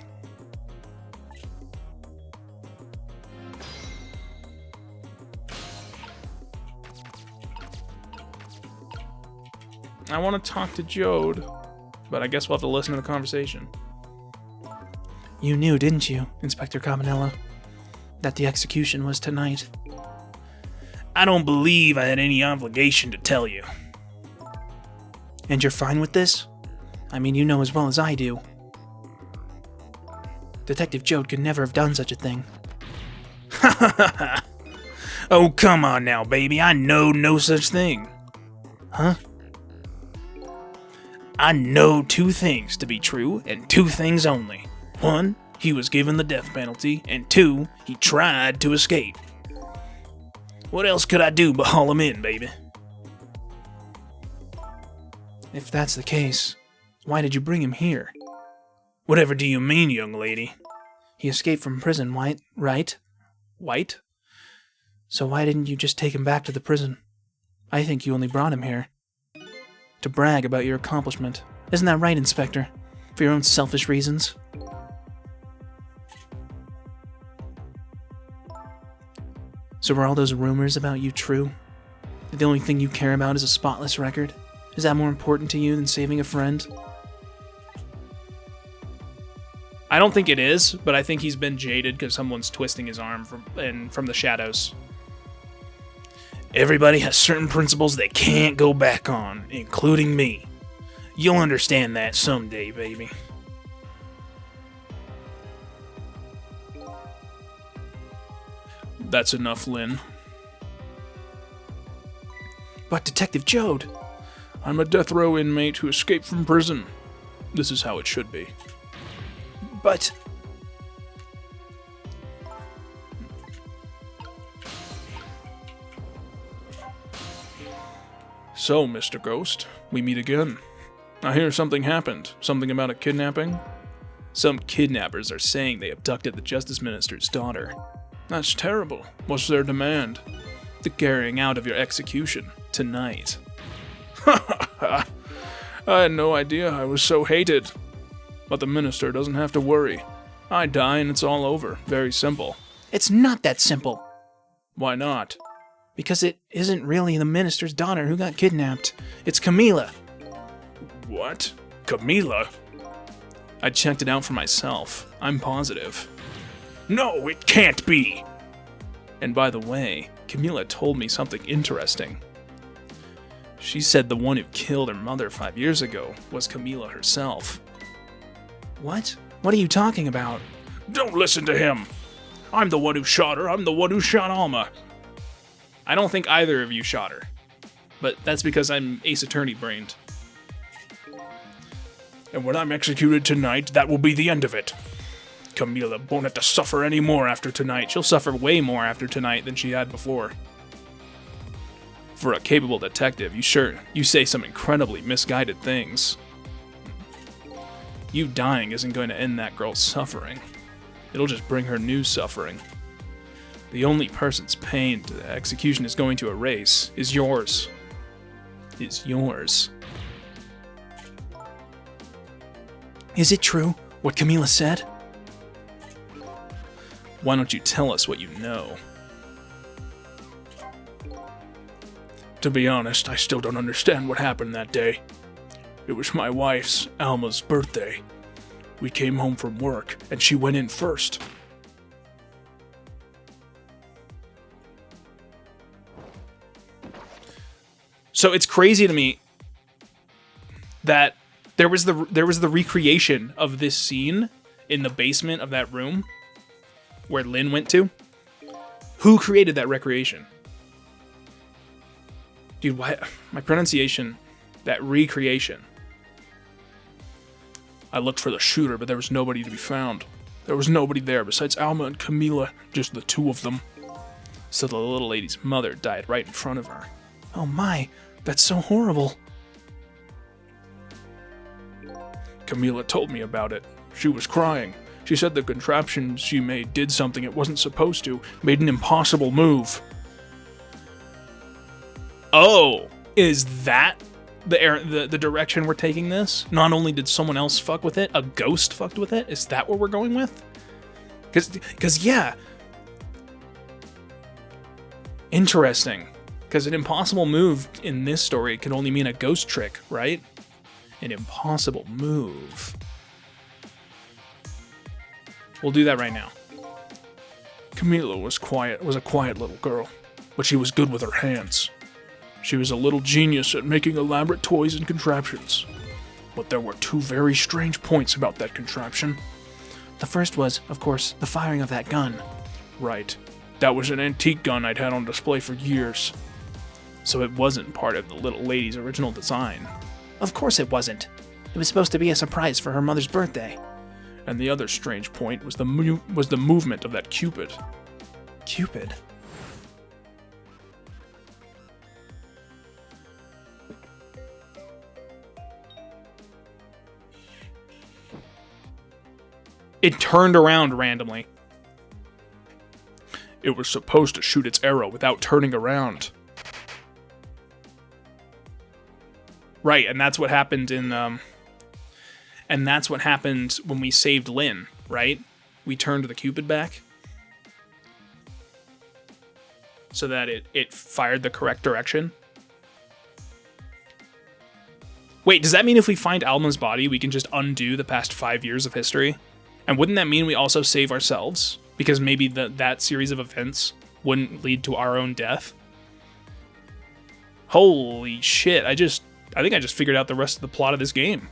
I want to talk to Jode, but I guess we'll have to listen to the conversation. You knew, didn't you, Inspector Cabanella, that the execution was tonight? I don't believe I had any obligation to tell you. And you're fine with this? I mean, you know as well as I do. Detective Joad could never have done such a thing. Oh, come on now, baby. I know no such thing. Huh? I know 2 things to be true, and 2 things only. 1, he was given the death penalty, and 2, he tried to escape. What else could I do but haul him in, baby? If that's the case, why did you bring him here? Whatever do you mean, young lady? He escaped from prison, right? White? So why didn't you just take him back to the prison? I think you only brought him here to brag about your accomplishment. Isn't that right, Inspector? For your own selfish reasons? So were all those rumors about you true? That the only thing you care about is a spotless record? Is that more important to you than saving a friend? I don't think it is, but I think he's been jaded because someone's twisting his arm from the shadows. Everybody has certain principles they can't go back on, including me. You'll understand that someday, baby. That's enough, Lynn. But Detective Joad... I'm a death row inmate who escaped from prison. This is how it should be. But... So, Mr. Ghost, we meet again. I hear something happened. Something about a kidnapping? Some kidnappers are saying they abducted the Justice Minister's daughter. That's terrible. What's their demand? The carrying out of your execution tonight. I had no idea I was so hated. But the minister doesn't have to worry. I die and it's all over. Very simple. It's not that simple. Why not? Because it isn't really the minister's daughter who got kidnapped. It's Camila. What? Camila? I checked it out for myself. I'm positive. No, it can't be! And by the way, Camila told me something interesting. She said the one who killed her mother 5 years ago was Camila herself. What? What are you talking about? Don't listen to him! I'm the one who shot her. I'm the one who shot Alma. I don't think either of you shot her. But that's because I'm Ace Attorney-brained. And when I'm executed tonight, that will be the end of it. Camila won't have to suffer any more after tonight. She'll suffer way more after tonight than she had before. For a capable detective, you say some incredibly misguided things. You dying isn't going to end that girl's suffering. It'll just bring her new suffering. The only person's pain the execution is going to erase is yours. Is yours. Is it true, what Camila said? Why don't you tell us what you know? To be honest, I still don't understand what happened that day. It was my wife's, Alma's, birthday. We came home from work, and she went in first. So it's crazy to me that there was the recreation of this scene in the basement of that room where Lynn went to. Who created that recreation? Dude, why my pronunciation, that recreation. I looked for the shooter, but there was nobody to be found. There was nobody there besides Alma and Camila, just the two of them. So the little lady's mother died right in front of her. Oh my, that's so horrible. Camila told me about it. She was crying. She said the contraption she made did something it wasn't supposed to, made an impossible move. Oh, is that the direction we're taking this? Not only did someone else fuck with it, a ghost fucked with it? Is that what we're going with? Because yeah. Interesting. Because an impossible move in this story can only mean a ghost trick, right? An impossible move. We'll do that right now. Camila was a quiet little girl, but she was good with her hands. She was a little genius at making elaborate toys and contraptions. But there were two very strange points about that contraption. The first was, of course, the firing of that gun. Right. That was an antique gun I'd had on display for years. So it wasn't part of the little lady's original design. Of course it wasn't. It was supposed to be a surprise for her mother's birthday. And the other strange point was the movement of that Cupid. Cupid? It turned around randomly. It was supposed to shoot its arrow without turning around. Right, and that's what happened and that's what happened when we saved Lynn, right? We turned the Cupid back so that it fired the correct direction. Wait, does that mean if we find Alma's body, we can just undo the past 5 years of history? And wouldn't that mean we also save ourselves? Because maybe that series of events wouldn't lead to our own death? Holy shit, I think I just figured out the rest of the plot of this game.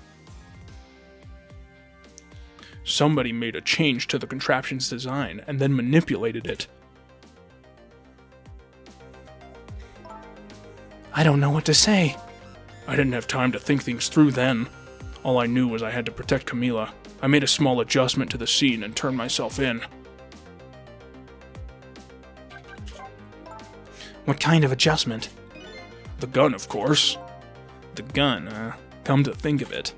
Somebody made a change to the contraption's design and then manipulated it. I don't know what to say. I didn't have time to think things through then. All I knew was I had to protect Camila. I made a small adjustment to the scene and turned myself in. What kind of adjustment? The gun, of course. The gun, come to think of it.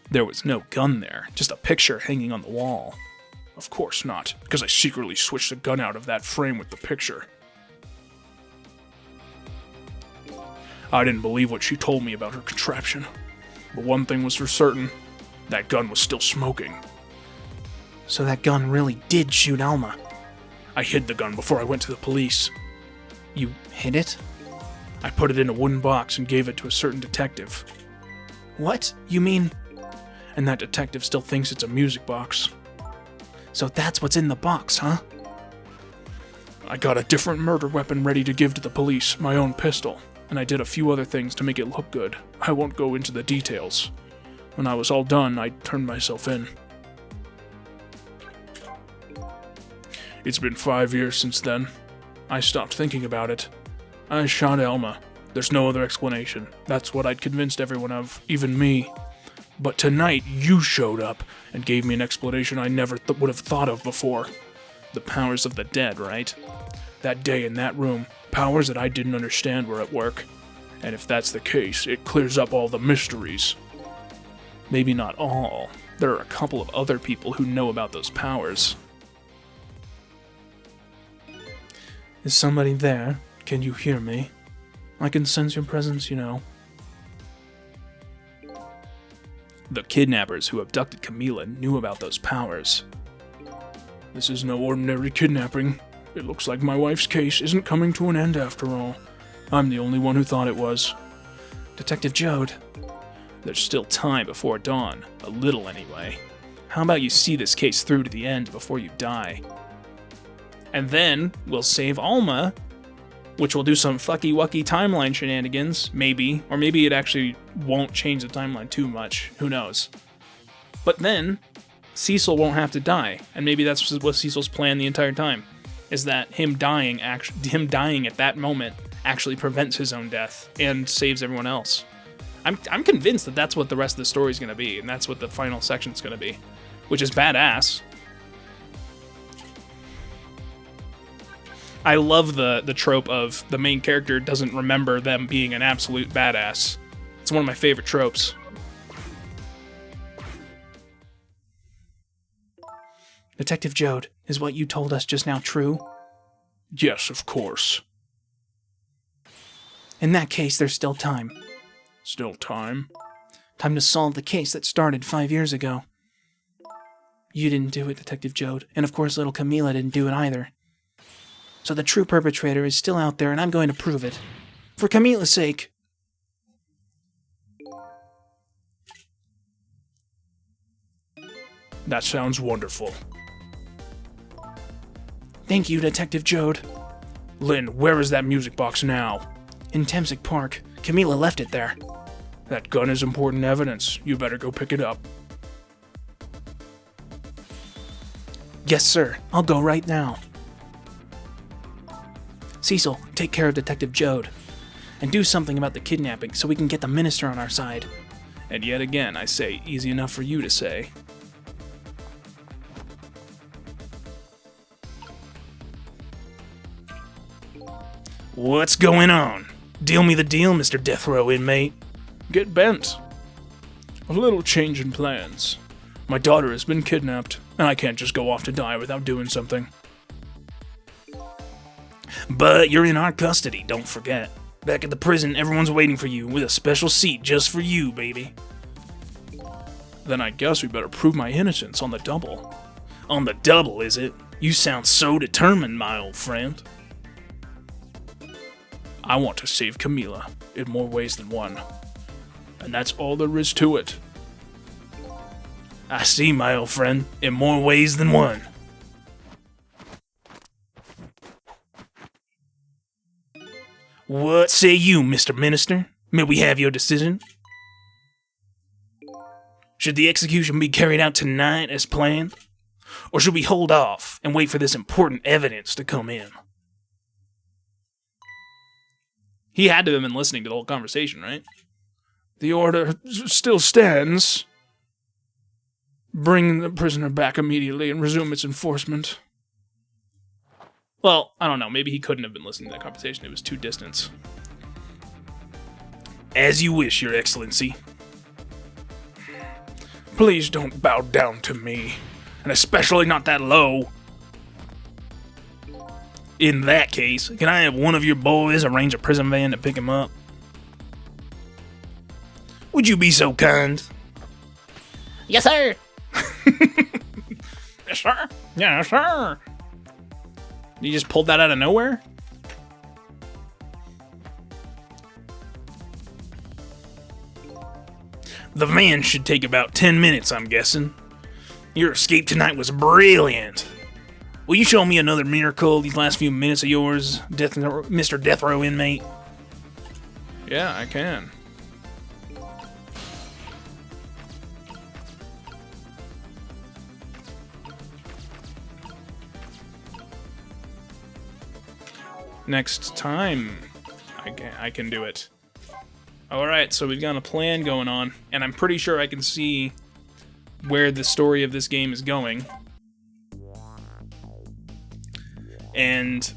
There was no gun there, just a picture hanging on the wall. Of course not, because I secretly switched the gun out of that frame with the picture. I didn't believe what she told me about her contraption. But one thing was for certain, that gun was still smoking. So that gun really did shoot Alma. I hid the gun before I went to the police. You hid it? I put it in a wooden box and gave it to a certain detective. What? You mean... And that detective still thinks it's a music box. So that's what's in the box, huh? I got a different murder weapon ready to give to the police, my own pistol, and I did a few other things to make it look good. I won't go into the details. When I was all done, I turned myself in. It's been 5 years since then. I stopped thinking about it. I shot Alma. There's no other explanation. That's what I'd convinced everyone of, even me. But tonight, you showed up and gave me an explanation I never would have thought of before. The powers of the dead, right? That day in that room, powers that I didn't understand were at work. And if that's the case, it clears up all the mysteries. Maybe not all. There are a couple of other people who know about those powers. Is somebody there? Can you hear me? I can sense your presence, you know. The kidnappers who abducted Camila knew about those powers. This is no ordinary kidnapping. It looks like my wife's case isn't coming to an end after all. I'm the only one who thought it was. Detective Jode. There's still time before dawn. A little anyway. How about you see this case through to the end before you die? And then we'll save Alma, which will do some fucky-wucky timeline shenanigans, maybe. Or maybe it actually won't change the timeline too much. Who knows? But then, Cecil won't have to die. And maybe that's what Cecil's plan the entire time. Is that him dying at that moment actually prevents his own death and saves everyone else. I'm convinced that that's what the rest of the story is going to be, and that's what the final section is going to be. Which is badass. I love the trope of the main character doesn't remember them being an absolute badass. It's one of my favorite tropes. Detective Jode, is what you told us just now true? Yes, of course. In that case, there's still time. Still time? Time to solve the case that started 5 years ago. You didn't do it, Detective Jode, and of course little Camila didn't do it either. So the true perpetrator is still out there, and I'm going to prove it. For Camila's sake. That sounds wonderful. Thank you, Detective Jode. Lynn, where is that music box now? In Temsic Park. Camila left it there. That gun is important evidence. You better go pick it up. Yes, sir. I'll go right now. Cecil, take care of Detective Jode. And do something about the kidnapping so we can get the minister on our side. And yet again, I say, easy enough for you to say. What's going on? Deal me the deal, Mr. Death Row inmate. Get bent. A little change in plans. My daughter has been kidnapped, and I can't just go off to die without doing something. But you're in our custody, don't forget. Back at the prison, everyone's waiting for you with a special seat just for you, baby. Then I guess we better prove my innocence on the double. On the double, is it? You sound so determined, my old friend. I want to save Camila in more ways than one. And that's all there is to it. I see, my old friend, in more ways than one. What say you, Mr. Minister? May we have your decision? Should the execution be carried out tonight as planned? Or should we hold off and wait for this important evidence to come in? He had to have been listening to the whole conversation, right? The order still stands. Bring the prisoner back immediately and resume its enforcement. Well, I don't know. Maybe he couldn't have been listening to that conversation. It was too distant. As you wish, Your Excellency. Please don't bow down to me. And especially not that low. In that case, can I have one of your boys arrange a prison van to pick him up? Would you be so kind? Yes, sir. Yes, sir. Yes, sir. You just pulled that out of nowhere? The van should take about 10 minutes, I'm guessing. Your escape tonight was brilliant. Will you show me another miracle these last few minutes of yours, Mr. Death Row inmate? Yeah, I can. Next time, I can do it. Alright, so we've got a plan going on, and I'm pretty sure I can see where the story of this game is going. And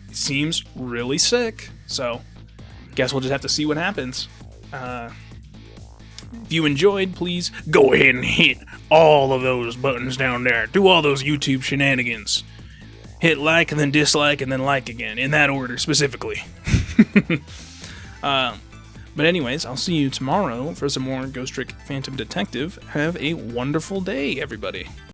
it seems really sick, so guess we'll just have to see what happens. If you enjoyed, please go ahead and hit all of those buttons down there. Do all those YouTube shenanigans. Hit like and then dislike and then like again, in that order specifically. But anyways, I'll see you tomorrow for some more Ghost Trick Phantom Detective. Have a wonderful day, everybody.